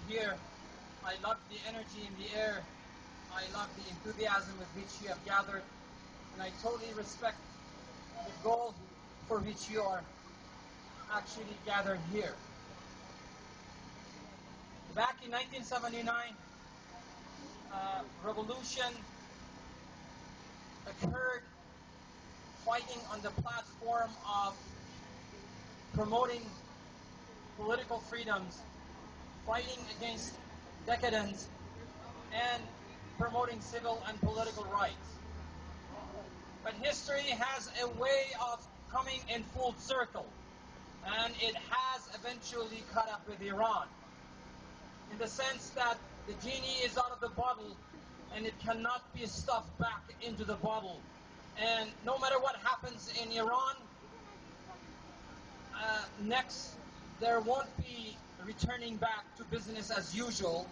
here. I love the energy in the air. I love the enthusiasm with which you have gathered. And I totally respect the goal for which you are actually gathered here. Back in 1979, revolution occurred fighting on the platform of promoting political freedoms, fighting against decadence, and promoting civil and political rights. But history has a way of coming in full circle, and it has eventually caught up with Iran, in the sense that the genie is out of the bottle and it cannot be stuffed back into the bottle. And no matter what happens in Iran, next there won't be returning back to business as usual,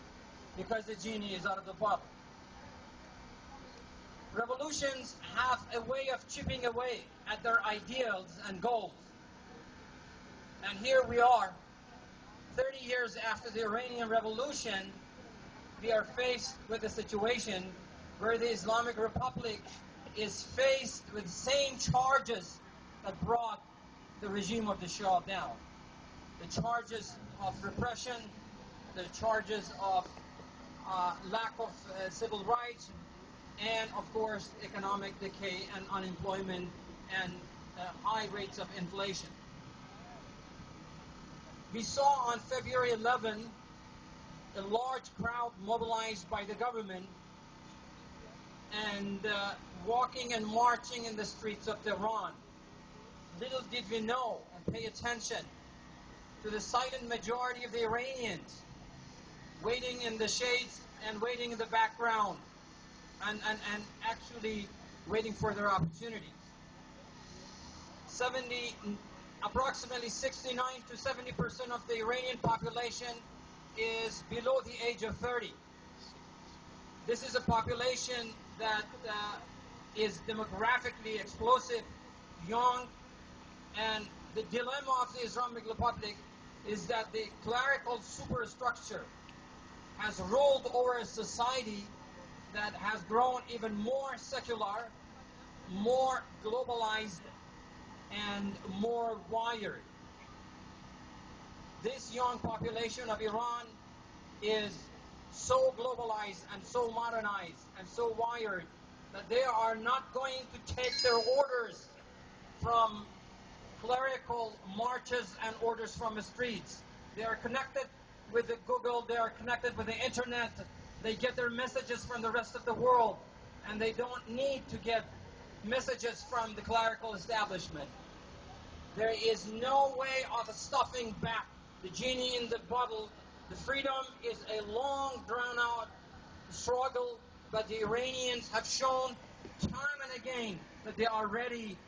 because the genie is out of the bottle. Revolutions have a way of chipping away at their ideals and goals. And here we are, 30 years after the Iranian Revolution, we are faced with a situation where the Islamic Republic is faced with the same charges that brought the regime of the Shah down. The charges of repression, the charges of lack of civil rights, and of course economic decay and unemployment and high rates of inflation. We saw on February 11 a large crowd mobilized by the government and walking and marching in the streets of Tehran. Little did we know and pay attention to the silent majority of the Iranians waiting in the shades and waiting in the background and actually waiting for their opportunities. Approximately 69 to 70% of the Iranian population is below the age of 30. This is a population that is demographically explosive, young, and the dilemma of the Islamic Republic is that the clerical superstructure has ruled over a society that has grown even more secular, more globalized, and more wired. This young population of Iran is so globalized and so modernized and so wired that they are not going to take their orders from clerical marches and orders from the streets. They are connected with the Google, they are connected with the internet, they get their messages from the rest of the world, and they don't need to get messages from the clerical establishment. There is no way of stuffing back the genie in the bottle. The freedom is a long, drawn-out struggle, but the Iranians have shown time and again that they are ready